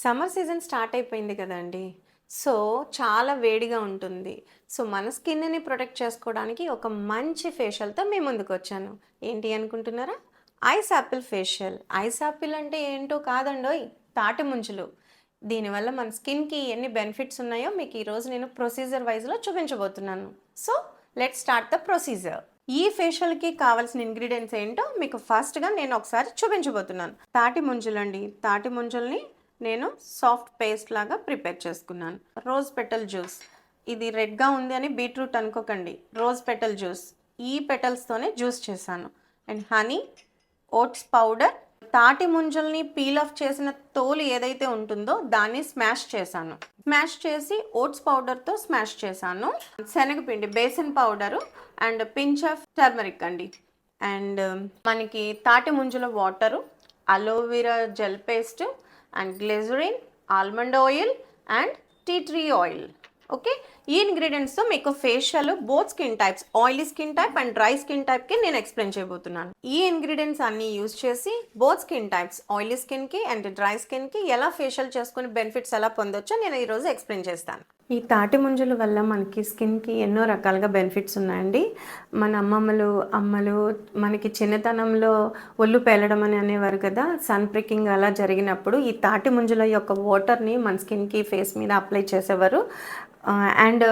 Summer season start అయిపోయింది కదండీ! So, చాలా వేడిగా ఉంటుంది. సో, మన స్కిన్‌ని ప్రొటెక్ట్ చేసుకోవడానికి ఒక మంచి ఫేషియల్‌తో మీ ముందుకొచ్చాను. ఏంటి అనుకుంటున్నారా? Ice Apple facial. Ice Apple అంటే ఏంటో కాదండోయ్! తాటి ముంజలు. దీనివల్ల మన స్కిన్‌కి ఎన్ని బెనిఫిట్స్ ఉన్నాయో మీకు ఈరోజు నేను ప్రొసీజర్ వైస్‌లో చూపించబోతున్నాను. So, let's start the procedure. ఈ ఫేషియల్‌కి కావాల్సిన ఇంగ్రీడియెంట్స్ ఏంటో మీకు ఫస్ట్‌గా నేను ఒకసారి చూపించబోతున్నాను. తాటి ముంజలండి. తాటి ముంజల్ని నేను సాఫ్ట్ పేస్ట్ లాగా ప్రిపేర్ చేసుకున్నాను. Rose petal juice. ఇది రెడ్‌గా ఉంది అని బీట్రూట్ అనుకోకండి. Rose petal juice. ఈ పెటల్స్‌తోనే జ్యూస్ చేశాను. అండ్ హనీ, ఓట్స్ పౌడర్, తాటి ముంజల్ని పీల్ ఆఫ్ చేసిన తోలు ఏదైతే ఉంటుందో దాన్ని స్మాష్ చేశాను. స్మాష్ చేసి ఓట్స్ పౌడర్తో స్మాష్ చేశాను. శనగపిండి, besan powder and pinch of turmeric అండి. అండ్ మనకి తాటి ముంజల water, aloe vera gel paste and glycerin, almond oil and tea tree oil. Okay, ఈ ఇంగ్రీడియంట్స్తో మీకు facial both skin types, oily skin type and dry skin టైప్కి నేను ఎక్స్ప్లెయిన్ చేయబోతున్నాను. ఈ ఇంగ్రీడియంట్స్ అన్నీ యూజ్ చేసి బోత్ స్కిన్ టైప్స్, ఆయిలీ స్కిన్కి అండ్ డ్రై స్కిన్కి ఎలా ఫేషియల్ చేసుకుని బెనిఫిట్స్ ఎలా పొందొచ్చో నేను ఈరోజు ఎక్స్ప్లెయిన్ చేస్తాను. ఈ తాటి ముంజల వల్ల మనకి స్కిన్కి ఎన్నో రకాలుగా బెనిఫిట్స్ ఉన్నాయండి. మన అమ్మలు మనకి చిన్నతనంలో ఒళ్ళు పేలడం అని అనేవారు కదా, సన్ ప్రికింగ్ అలా జరిగినప్పుడు ఈ తాటి ముంజల యొక్క వాటర్ని మన స్కిన్కి, ఫేస్ మీద అప్లై చేసేవారు. And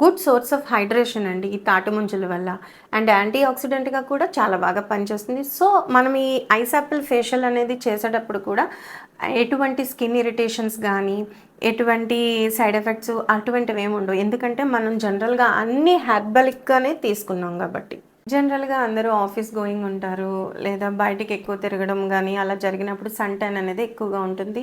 good source of hydration అండి ఈ తాటి ముంజల వల్ల. అండ్ యాంటీ ఆక్సిడెంట్గా కూడా చాలా బాగా పనిచేస్తుంది. సో మనం ఈ ఐస్ యాపిల్ ఫేషియల్ అనేది చేసేటప్పుడు కూడా ఎటువంటి స్కిన్ ఇరిటేషన్స్ కానీ, ఎటువంటి సైడ్ ఎఫెక్ట్స్ అటువంటివి ఏమి ఉండవు. ఎందుకంటే మనం జనరల్గా అన్ని హెర్బలిక్గానే తీసుకున్నాం కాబట్టి. జనరల్గా అందరూ ఆఫీస్ గోయింగ్ ఉంటారు, లేదా బయటికి ఎక్కువ తిరగడం కానీ అలా జరిగినప్పుడు సన్ ట్యాన్ అనేది ఎక్కువగా ఉంటుంది.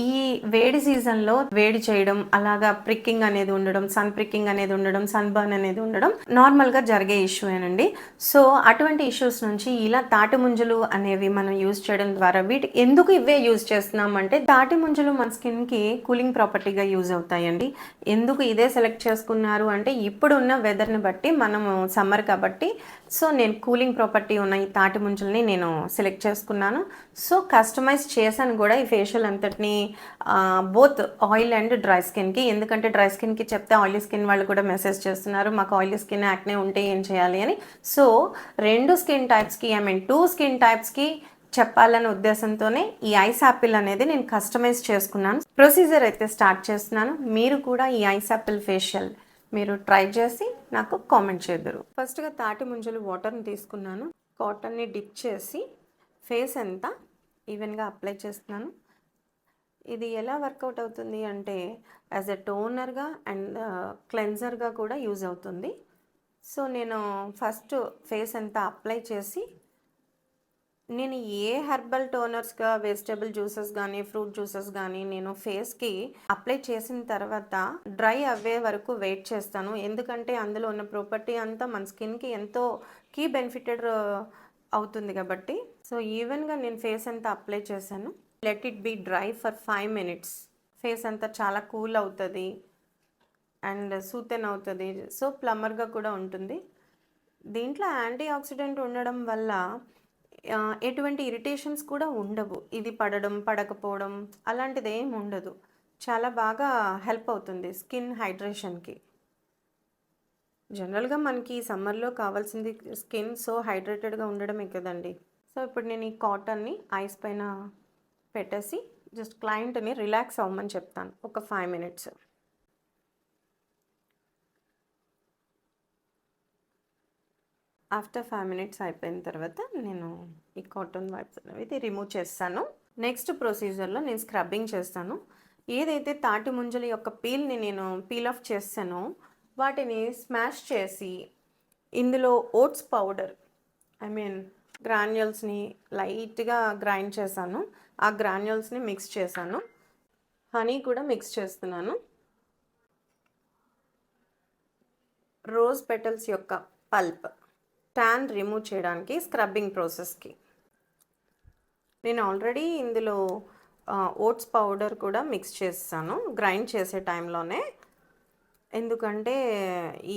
ఈ వేడి సీజన్లో వేడి చేయడం, అలాగా ప్రిక్కింగ్ అనేది ఉండడం, సన్ ప్రిక్కింగ్ అనేది ఉండడం, సన్ బర్న్ అనేది ఉండడం నార్మల్గా జరిగే ఇష్యూ ఏనండి. సో అటువంటి ఇష్యూస్ నుంచి ఇలా తాటి ముంజలు అనేవి మనం యూజ్ చేయడం ద్వారా, ఎందుకు ఇవే యూజ్ చేస్తున్నాం అంటే తాటి ముంజలు మన స్కిన్కి కూలింగ్ ప్రాపర్టీగా యూజ్ అవుతాయండి. ఎందుకు ఇదే సెలెక్ట్ చేసుకున్నారు అంటే ఇప్పుడున్న వెదర్ని బట్టి, మనము సమ్మర్ కాబట్టి సో నేను కూలింగ్ ప్రాపర్టీ ఉన్న ఈ తాటి ముంజల్ని నేను సెలెక్ట్ చేసుకున్నాను. సో కస్టమైజ్ చేశాను కూడా ఈ ఫేషియల్ అంతటిని బోత్ ఆయిల్ అండ్ డ్రై స్కిన్కి. ఎందుకంటే డ్రై స్కిన్కి చెప్తే ఆయిలీ స్కిన్ వాళ్ళు కూడా మెసేజ్ చేస్తున్నారు మాకు ఆయిలీ స్కిన్ యాక్నే ఉంటే ఏం చేయాలి అని. సో రెండు స్కిన్ టైప్స్కి, టూ స్కిన్ టైప్స్కి చెప్పాలనే ఉద్దేశంతోనే ఈ ఐస్ యాపిల్ అనేది నేను కస్టమైజ్ చేసుకున్నాను. ప్రొసీజర్ అయితే స్టార్ట్ చేస్తున్నాను. మీరు కూడా ఈ ఐస్ యాపిల్ ఫేషియల్ మీరు ట్రై చేసి నాకు కామెంట్ చేద్దరు. ఫస్ట్గా తాటి ముంజలు వాటర్ని తీసుకున్నాను. కాటన్ని డిప్ చేసి ఫేస్ అంతా ఈవెన్గా అప్లై చేస్తున్నాను. ఇది ఎలా వర్కౌట్ అవుతుంది అంటే యాజ్ ఎ టోనర్గా అండ్ క్లెన్జర్గా కూడా యూజ్ అవుతుంది. సో నేను ఫస్ట్ ఫేస్ అంతా అప్లై చేసి, నేను ఏ హెర్బల్ టోనర్స్గా వెజిటబుల్ జ్యూసెస్ కానీ, ఫ్రూట్ జ్యూసెస్ కానీ నేను ఫేస్కి అప్లై చేసిన తర్వాత డ్రై అవ్వే వరకు వెయిట్ చేస్తాను. ఎందుకంటే అందులో ఉన్న ప్రాపర్టీ అంతా మన స్కిన్కి ఎంతో కీ బెనిఫిటెడ్ అవుతుంది కాబట్టి. సో ఈవెన్గా నేను ఫేస్ అంతా అప్లై చేశాను. Let it be dry for 5 minutes. Face అంతా చాలా కూల్ అవుతుంది అండ్ సూతెన్ అవుతుంది. సో ప్లమ్మర్గా కూడా ఉంటుంది. దీంట్లో యాంటీ ఆక్సిడెంట్ ఉండడం వల్ల ఎటువంటి ఇరిటేషన్స్ కూడా ఉండవు. ఇది పడడం, పడకపోవడం అలాంటిది ఏమి ఉండదు. చాలా బాగా హెల్ప్ అవుతుంది స్కిన్ హైడ్రేషన్కి. జనరల్గా మనకి సమ్మర్లో కావాల్సింది స్కిన్ సో హైడ్రేటెడ్గా ఉండడమే కదండి. సో ఇప్పుడు నేను ఈ కాటన్ని ఐస్ పైన పెట్టేసి జస్ట్ క్లయింట్ని రిలాక్స్ అవ్వమని చెప్తాను ఒక 5 minutes. ఆఫ్టర్ 5 minutes అయిపోయిన తర్వాత నేను ఈ కాటన్ వైప్స్ అనేది రిమూవ్ చేస్తాను. నెక్స్ట్ ప్రొసీజర్లో నేను స్క్రబ్బింగ్ చేస్తాను. ఏదైతే తాటి ముంజల యొక్క పీల్ని నేను పీల్ ఆఫ్ చేస్తానో వాటిని స్మాష్ చేసి ఇందులో ఓట్స్ పౌడర్, గ్రాన్యూల్స్ని లైట్గా గ్రైండ్ చేశాను. ఆ గ్రాన్యూల్స్ని మిక్స్ చేశాను. హనీ కూడా మిక్స్ చేస్తున్నాను. రోజ్ పెటల్స్ యొక్క పల్ప్, ట్యాన్ రిమూవ్ చేయడానికి స్క్రబ్బింగ్ ప్రాసెస్కి. నేను ఆల్రెడీ ఇందులో ఓట్స్ పౌడర్ కూడా మిక్స్ చేస్తాను గ్రైండ్ చేసే టైంలోనే. ఎందుకంటే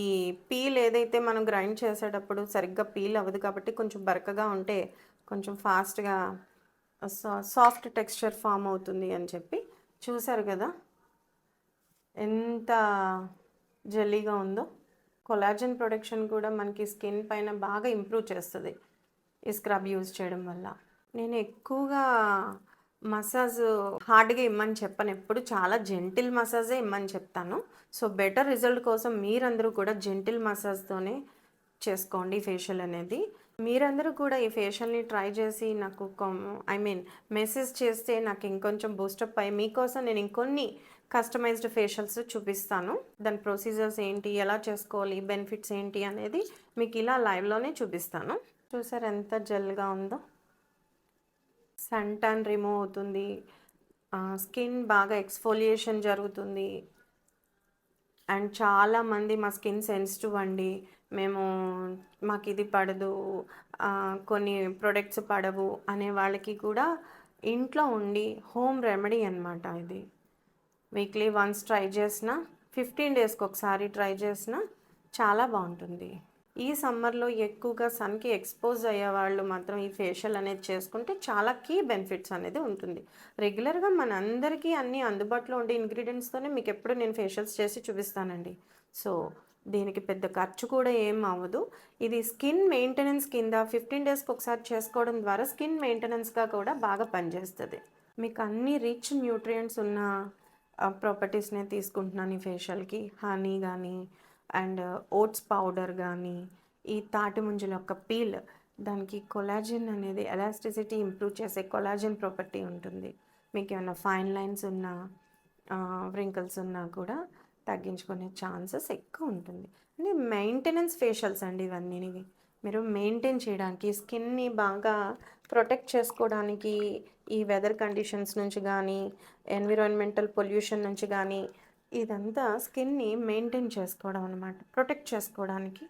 ఈ పీల్ ఏదైతే మనం గ్రైండ్ చేసేటప్పుడు సరిగ్గా పీల్ అవ్వదు కాబట్టి కొంచెం బరకగా ఉంటే కొంచెం ఫాస్ట్గా సాఫ్ట్ టెక్స్చర్ ఫామ్ అవుతుంది అని చెప్పి చూసారు కదా ఎంత జెల్లీగా ఉందో. కొలాజన్ ప్రొడక్షన్ కూడా మనకి స్కిన్ పైన బాగా ఇంప్రూవ్ చేస్తుంది ఈ స్క్రబ్ యూజ్ చేయడం వల్ల. నేను ఎక్కువగా మసాజ్ హార్డ్గా ఇమ్మని చెప్పను, ఎప్పుడు చాలా జెంటిల్ మసాజే ఇమ్మని చెప్తాను. సో బెటర్ రిజల్ట్ కోసం మీరందరూ కూడా జెంటిల్ మసాజ్తోనే చేసుకోండి ఫేషియల్ అనేది. మీరందరూ కూడా ఈ ఫేషియల్ని ట్రై చేసి నాకు మెసేజ్ చేస్తే నాకు ఇంకొంచెం బూస్టప్ అయ్యి మీకోసం నేను ఇంకొన్ని కస్టమైజ్డ్ ఫేషియల్స్ చూపిస్తాను. దాని ప్రొసీజర్స్ ఏంటి, ఎలా చేసుకోవాలి, బెనిఫిట్స్ ఏంటి అనేది మీకు ఇలా లైవ్లోనే చూపిస్తాను. చూసారు ఎంత జెల్గా ఉందో. సన్ ట్యాన్ రిమూవ్ అవుతుంది, స్కిన్ బాగా ఎక్స్ఫోలియేషన్ జరుగుతుంది. అండ్ చాలామంది మా స్కిన్ సెన్సిటివ్ అండి, మాకు ఇది పడదు, కొన్ని ప్రొడక్ట్స్ పడవు అనే వాళ్ళకి కూడా ఇంట్లో ఉండి హోమ్ రెమెడీ అనమాట ఇది. వీక్లీ వన్స్ ట్రై చేసిన, 15 డేస్కి ఒకసారి ట్రై చేసిన చాలా బాగుంటుంది. ఈ సమ్మర్లో ఎక్కువగా సన్కి ఎక్స్పోజ్ అయ్యే వాళ్ళు మాత్రం ఈ ఫేషియల్ అనేది చేసుకుంటే చాలా కీ బెనిఫిట్స్ అనేది ఉంటుంది. రెగ్యులర్గా మనందరికీ అన్నీ అందుబాటులో ఉండే ఇంగ్రీడియంట్స్తోనే మీకు ఎప్పుడు నేను ఫేషియల్స్ చేసి చూపిస్తానండి. సో దీనికి పెద్ద ఖర్చు కూడా ఏం అవ్వదు. ఇది స్కిన్ మెయింటెనెన్స్ కింద 15 డేస్కి ఒకసారి చేసుకోవడం ద్వారా స్కిన్ మెయింటెనెన్స్గా కూడా బాగా పనిచేస్తుంది. మీకు అన్ని రిచ్ న్యూట్రియంట్స్ ఉన్న ప్రాపర్టీస్నే తీసుకుంటున్నాను ఈ ఫేషియల్కి. హనీ కానీ అండ్ ఓట్స్ పౌడర్ కానీ, ఈ తాటి ముంజల యొక్క పీల్, దానికి కొలాజిన్ అనేది ఎలాస్టిసిటీ ఇంప్రూవ్ చేసే కొలాజిన్ ప్రాపర్టీ ఉంటుంది. మీకు ఏమైనా ఫైన్ లైన్స్ ఉన్నా, వ్రింకిల్స్ ఉన్నా కూడా తగ్గించుకునే ఛాన్సెస్ ఎక్కువ ఉంటుంది. అంటే మెయింటెనెన్స్ ఫేషియల్స్ అండి ఇవన్నీ. మీరు మెయింటైన్ చేయడానికి, స్కిన్ని బాగా ప్రొటెక్ట్ చేసుకోవడానికి, ఈ వెదర్ కండిషన్స్ నుంచి కానీ, ఎన్విరాన్మెంటల్ పొల్యూషన్ నుంచి కానీ, ఇదంతా స్కిన్ని మెయింటైన్ చేసుకోవడం అనమాట, ప్రొటెక్ట్ చేసుకోవడానికి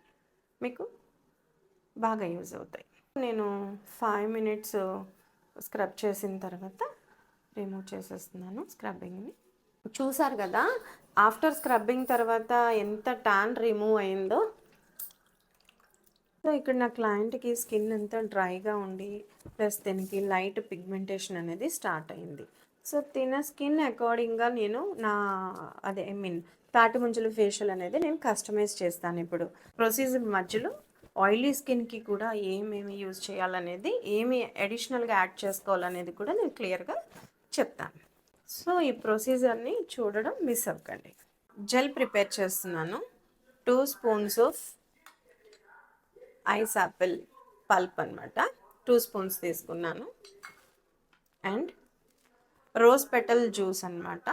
మీకు బాగా యూజ్ అవుతాయి. నేను 5 మినిట్స్ స్క్రబ్ చేసిన తర్వాత రిమూవ్ చేసేస్తున్నాను స్క్రబ్బింగ్ని. చూసారు కదా ఆఫ్టర్ స్క్రబ్బింగ్ తర్వాత ఎంత ట్యాన్ రిమూవ్ అయిందో. సో ఇక్కడ నా క్లయింట్కి స్కిన్ అంతా డ్రైగా ఉండి ప్లస్ దీనికి లైట్ పిగ్మెంటేషన్ అనేది స్టార్ట్ అయింది. సో తిన స్కిన్ అకార్డింగ్గా నేను తాటి ముంజలు ఫేషియల్ అనేది నేను కస్టమైజ్ చేస్తాను. ఇప్పుడు ప్రొసీజర్ మధ్యలో ఆయిలీ స్కిన్కి కూడా ఏమేమి యూజ్ చేయాలనేది, ఏమి అడిషనల్గా యాడ్ చేసుకోవాలనేది కూడా నేను క్లియర్గా చెప్తాను. సో ఈ ప్రొసీజర్ని చూడడం మిస్ అవ్వకండి. జెల్ ప్రిపేర్ చేస్తున్నాను. 2 spoons of ice Apple pulp అనమాట, 2 స్పూన్స్ తీసుకున్నాను. అండ్ రోజ్ పెటల్ జ్యూస్ అనమాట,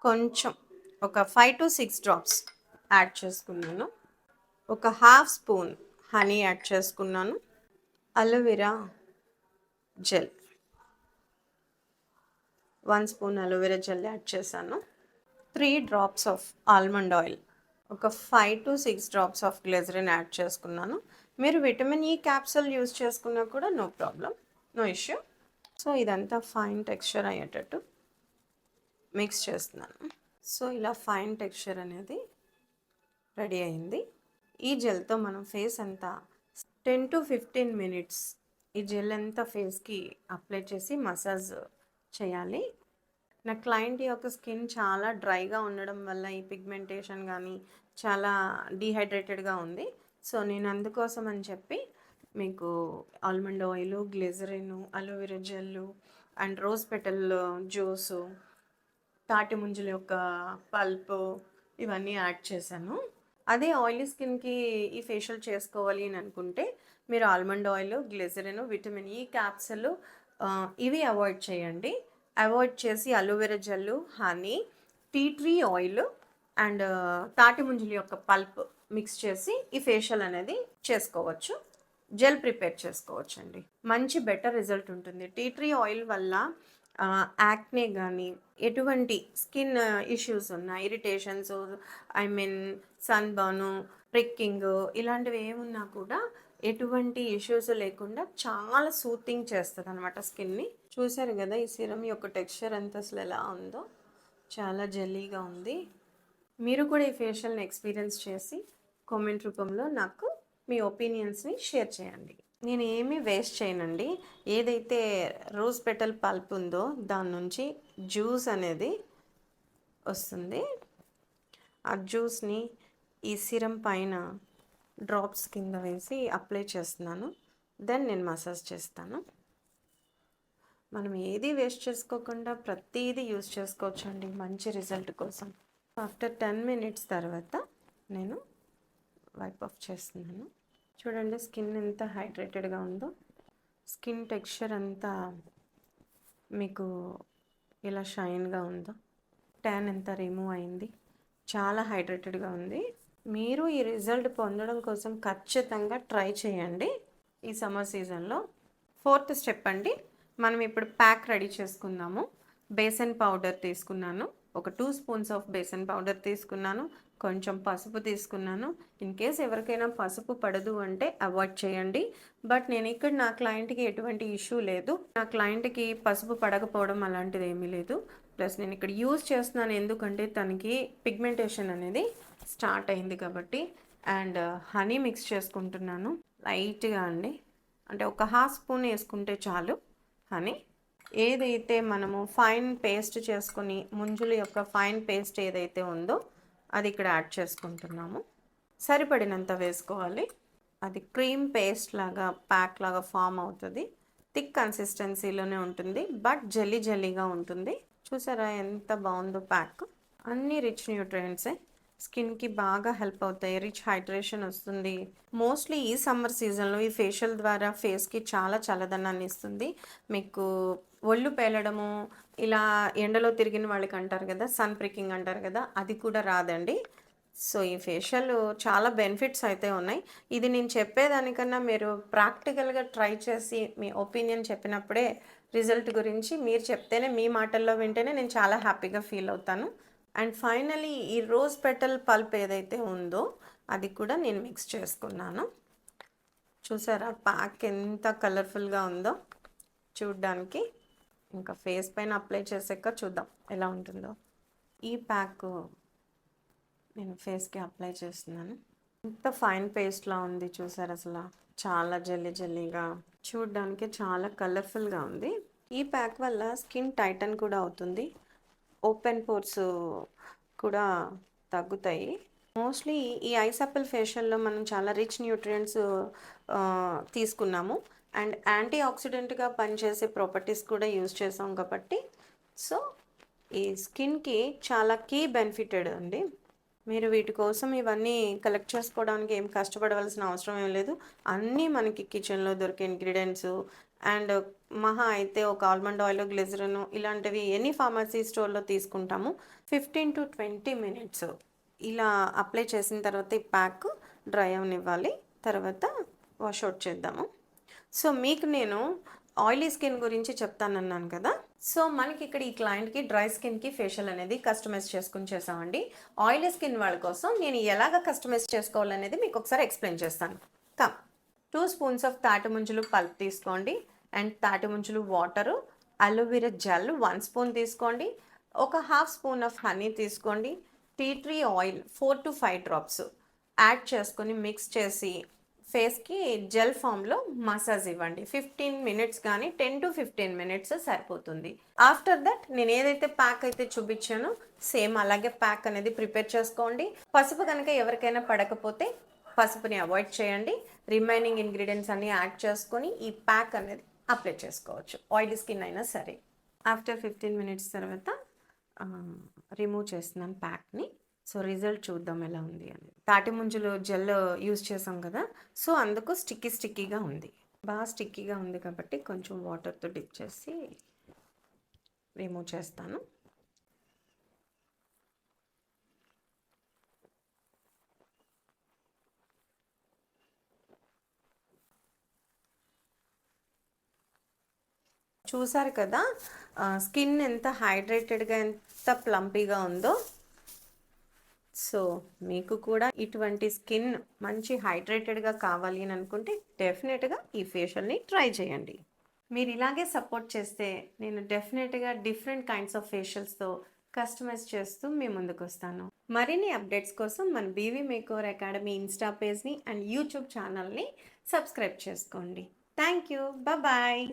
కొంచెం ఒక 5 to 6 డ్రాప్స్ యాడ్ చేసుకున్నాను. ఒక హాఫ్ స్పూన్ హనీ యాడ్ చేసుకున్నాను. Aloe vera gel 1 spoon aloe vera gel add చేశాను. 3 డ్రాప్స్ ఆఫ్ ఆల్మండ్ ఆయిల్, ఒక 5 to 6 drops of glycerin add చేసుకున్నాను. మీరు విటమిన్ ఈ క్యాప్సూల్ యూజ్ చేసుకున్నా కూడా no problem, no issue. So ఇదంతా ఫైన్ టెక్స్చర్ అయ్యేటట్టు మిక్స్ చేస్తున్నాను. సో ఇలా ఫైన్ టెక్స్చర్ అనేది రెడీ అయింది. ఈ జెల్తో మనం ఫేస్ అంతా 10 to 15 మినిట్స్ ఈ జెల్ అంతా ఫేస్కి అప్లై చేసి మసాజ్ చేయాలి. నా క్లయింట్ యొక్క స్కిన్ చాలా డ్రైగా ఉండడం వల్ల ఈ పిగ్మెంటేషన్ కానీ చాలా డీహైడ్రేటెడ్గా ఉంది. సో నేను అందుకోసం అని చెప్పి మీకు almond oil, glycerin, aloe vera gel and rose petal juice, తాటి ముంజల యొక్క పల్ప్ ఇవన్నీ యాడ్ చేశాను. అదే ఆయిలీ స్కిన్కి ఈ ఫేషియల్ చేసుకోవాలి అని అనుకుంటే మీరు almond oil, glycerin, vitamin E capsule ఇవి అవాయిడ్ చేయండి. అవాయిడ్ చేసి aloe vera gel, honey, tea tree oil and తాటి ముంజల యొక్క పల్ప్ మిక్స్ చేసి ఈ ఫేషియల్ అనేది చేసుకోవచ్చు. జెల్ ప్రిపేర్ చేసుకోవచ్చు అండి. మంచి బెటర్ రిజల్ట్ ఉంటుంది. టీ ట్రీ ఆయిల్ వల్ల యాక్నే కానీ, ఎటువంటి స్కిన్ ఇష్యూస్ ఉన్న, ఇరిటేషన్స్, సన్ బర్న్, ప్రిక్కింగ్ ఇలాంటివి ఏమున్నా కూడా ఎటువంటి ఇష్యూస్ లేకుండా చాలా సూతింగ్ చేస్తుంది అనమాట స్కిన్ని. చూసారు కదా ఈ సిరం యొక్క టెక్స్చర్ ఎంత అసలు ఎలా ఉందో, చాలా జెల్లీగా ఉంది. మీరు కూడా ఈ ఫేషియల్ని ఎక్స్పీరియన్స్ చేసి కామెంట్ రూపంలో నాకు మీ ఒపీనియన్స్ని షేర్ చేయండి. నేను ఏమీ వేస్ట్ చేయనండి. ఏదైతే రోజ్ పెటల్ పల్ప్ ఉందో దాని నుంచి జ్యూస్ అనేది వస్తుంది. ఆ జ్యూస్ని ఈ సిరం పైన డ్రాప్స్ కింద వేసి అప్లై చేస్తున్నాను. దెన్ నేను మసాజ్ చేస్తాను. మనం ఏది వేస్ట్ చేసుకోకుండా ప్రతిదీ యూస్ చేసుకోవచ్చండి మంచి రిజల్ట్ కోసం. ఆఫ్టర్ 10 మినిట్స్ తర్వాత నేను వైప్ ఆఫ్ చేస్తున్నాను. చూడండి స్కిన్ ఎంత హైడ్రేటెడ్గా ఉందో. స్కిన్ టెక్స్చర్ అంతా మీకు ఇలా షైన్గా ఉందో. ట్యాన్ ఎంత రిమూవ్ అయింది. చాలా హైడ్రేటెడ్గా ఉంది. మీరు ఈ రిజల్ట్ పొందడం కోసం ఖచ్చితంగా ట్రై చేయండి ఈ సమ్మర్ సీజన్లో. 4th స్టెప్ అండి. మనం ఇప్పుడు ప్యాక్ రెడీ చేసుకుందాము. బేసన్ పౌడర్ తీసుకున్నాను. ఒక 2 స్పూన్స్ ఆఫ్ బేసన్ పౌడర్ తీసుకున్నాను. కొంచెం పసుపు తీసుకున్నాను. ఇన్ కేస్ ఎవరికైనా పసుపు పడదు అంటే అవాయిడ్ చేయండి. బట్ నేను ఇక్కడ నా క్లయింట్కి ఎటువంటి ఇష్యూ లేదు. నా క్లయింట్కి పసుపు పడకపోవడం అలాంటిది ఏమీ లేదు. ప్లస్ నేను ఇక్కడ యూజ్ చేస్తున్నాను ఎందుకంటే తనకి పిగ్మెంటేషన్ అనేది స్టార్ట్ అయింది కాబట్టి. అండ్ హనీ మిక్స్ చేసుకుంటున్నాను లైట్గా అండి. అంటే ఒక 1/2 స్పూన్ వేసుకుంటే చాలు హనీ. ఏదైతే మనము ఫైన్ పేస్ట్ చేసుకుని ముంజుల యొక్క ఫైన్ పేస్ట్ ఏదైతే ఉందో అది ఇక్కడ యాడ్ చేసుకుంటున్నాము. సరిపడినంత వేసుకోవాలి. అది క్రీమ్ పేస్ట్ లాగా ప్యాక్ లాగా ఫామ్ అవుతుంది. థిక్ కన్సిస్టెన్సీలోనే ఉంటుంది బట్ జెల్లీ జెల్లీగా ఉంటుంది. చూసారా ఎంత బాగుందో ప్యాక్. అన్ని రిచ్ న్యూట్రియంట్సే స్కిన్కి బాగా హెల్ప్ అవుతాయి. రిచ్ హైడ్రేషన్ వస్తుంది. మోస్ట్లీ ఈ సమ్మర్ సీజన్లో ఈ ఫేషియల్ ద్వారా ఫేస్కి చాలా చల్లదనాన్ని ఇస్తుంది. మీకు ఒళ్ళు పేలడము ఇలా ఎండలో తిరిగిన వాళ్ళకి అంటారు కదా, సన్ ప్రికింగ్ అంటారు కదా, అది కూడా రాదండి. సో ఈ ఫేషియల్ చాలా బెనిఫిట్స్ అయితే ఉన్నాయి. ఇది నేను చెప్పేదానికన్నా మీరు ప్రాక్టికల్గా ట్రై చేసి మీ ఒపీనియన్ చెప్పినప్పుడే రిజల్ట్ గురించి మీరు చెప్తేనే, మీ మాటల్లో వింటేనే నేను చాలా హ్యాపీగా ఫీల్ అవుతాను. అండ్ ఫైనలీ ఈ రోజ్ పెటల్ పల్ప్ ఏదైతే ఉందో అది కూడా నేను మిక్స్ చేసుకున్నాను. చూసారా ప్యాక్ ఎంత కలర్ఫుల్గా ఉందో చూడ్డానికి. ఇంకా ఫేస్ పైన అప్లై చేసాక చూద్దాం ఎలా ఉంటుందో. ఈ ప్యాక్ నేను ఫేస్కి అప్లై చేస్తున్నాను. ఎంత ఫైన్ పేస్ట్లా ఉంది చూసారు. అసలు చాలా జెల్లీ జెల్లీగా, చూడ్డానికి చాలా కలర్ఫుల్గా ఉంది. ఈ ప్యాక్ వల్ల స్కిన్ టైటన్ కూడా అవుతుంది. ఓపెన్ పోర్స్ కూడా తగ్గుతాయి. మోస్ట్లీ ఈ ఐస్ యాపిల్ ఫేషియల్లో మనం చాలా రిచ్ న్యూట్రియంట్స్ తీసుకున్నాము. అండ్ యాంటీ ఆక్సిడెంట్గా పనిచేసే ప్రాపర్టీస్ కూడా యూజ్ చేసాం కాబట్టి సో ఈ స్కిన్కి చాలా కీ బెనిఫిటెడ్ అండి. మీరు వీటి కోసం ఇవన్నీ కలెక్ట్ చేసుకోవడానికి ఏం కష్టపడవలసిన అవసరం ఏం లేదు. అన్నీ మనకి కిచెన్లో దొరికే ఇంగ్రీడియంట్స్. అండ్ మహా అయితే ఒక ఆల్మండ్ ఆయిల్, గ్లిజరిన్ ఇలాంటివి ఎనీ ఫార్మసీ స్టోర్లో తీసుకుంటాము. 15 to 20 మినిట్స్ ఇలా అప్లై చేసిన తర్వాత ఈ ప్యాక్ డ్రై అవనివ్వాలి. తర్వాత వాష్ అవుట్ చేద్దాము. సో మీకు నేను ఆయిలీ స్కిన్ గురించి చెప్తానన్నాను కదా. సో మనకి ఇక్కడ ఈ క్లయింట్కి డ్రై స్కిన్కి ఫేషియల్ అనేది కస్టమైజ్ చేసుకుని చేసామండి. ఆయిలీ స్కిన్ వాళ్ళ కోసం నేను ఎలాగ కస్టమైజ్ చేసుకోవాలనేది మీకు ఒకసారి ఎక్స్ప్లెయిన్ చేస్తాను. 2 స్పూన్స్ ఆఫ్ తాటి ముంజలు పల్ప్ తీసుకోండి. అండ్ తాటి ముంజలు వాటరు, అలోవెరా జెల్ 1 స్పూన్ తీసుకోండి. ఒక 1/2 స్పూన్ ఆఫ్ హనీ తీసుకోండి. Tea tree oil 4 to 5 drops add చేసుకొని మిక్స్ చేసి ఫేస్కి జెల్ ఫామ్లో మసాజ్ ఇవ్వండి. 15 మినిట్స్ కానీ 10 to 15 మినిట్స్ సరిపోతుంది. ఆఫ్టర్ దట్ నేను ఏదైతే ప్యాక్ అయితే చూపించానో సేమ్ అలాగే ప్యాక్ అనేది ప్రిపేర్ చేసుకోండి. పసుపు కనుక ఎవరికైనా పడకపోతే పసుపుని అవాయిడ్ చేయండి. రిమైనింగ్ ఇంగ్రీడియంట్స్ అన్నీ యాడ్ చేసుకొని ఈ ప్యాక్ అనేది అప్లై చేసుకోవచ్చు, ఆయిలీ స్కిన్ అయినా సరే. ఆఫ్టర్ 15 మినిట్స్ తర్వాత రిమూవ్ చేస్తున్నాను ప్యాక్ని. సో రిజల్ట్ చూద్దాం ఎలా ఉంది అని. తాటి ముంజలు జెల్ యూజ్ చేసాం కదా, సో అందుకు స్టిక్కీగా ఉంది. బాగా స్టిక్కీగా ఉంది కాబట్టి కొంచెం వాటర్తో డిప్ చేసి రిమూవ్ చేస్తాను. చూసారు కదా స్కిన్ ఎంత హైడ్రేటెడ్గా, ఎంత ప్లంపీగా ఉందో. సో మీకు కూడా ఇటువంటి స్కిన్ మంచి హైడ్రేటెడ్గా కావాలి అని అనుకుంటే డెఫినెట్గా ఈ ఫేషియల్ని ట్రై చేయండి. మీరు ఇలాగే సపోర్ట్ చేస్తే నేను డెఫినెట్గా డిఫరెంట్ కైండ్స్ ఆఫ్ ఫేషియల్స్తో కస్టమైజ్ చేస్తూ మీ ముందుకు వస్తాను. మరిన్ని అప్డేట్స్ కోసం మన బీవీ మేకోవర్ అకాడమీ ఇన్స్టా పేజ్ని అండ్ యూట్యూబ్ ఛానల్ని సబ్స్క్రైబ్ చేసుకోండి. Thank you. బాయ్.